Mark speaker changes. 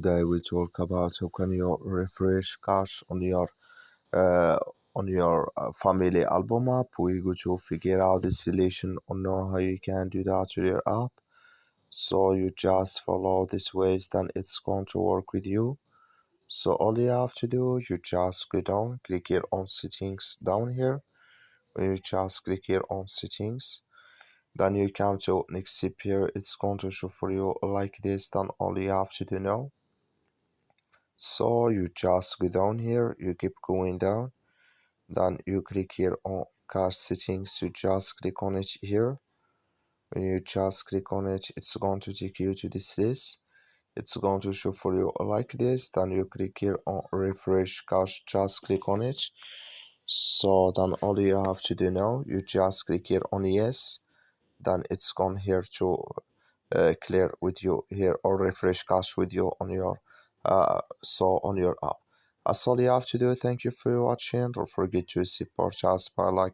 Speaker 1: Today we talk about how can you refresh cache uh, on your family album app. We're going to figure out the solution on how you can do that to your app. So you just follow this ways, then it's going to work with you. So all you have to do, you just go down, click here on settings down here. When you just click here on settings, then you come to next step here. It's going to show for you like this. Then all you have to do now, so you just go down here, you keep going down, then you click here on cache settings. You just click on it here. When you just click on it, it's going to take you to this list. It's going to show for you like this. Then you click here on refresh cache, just click on it. So then all you have to do now, you just click here on yes. Then it's gone here to clear with you here, or refresh cache with you on your on your app. That's all you have to do. Thank you for watching. Don't forget to support us by liking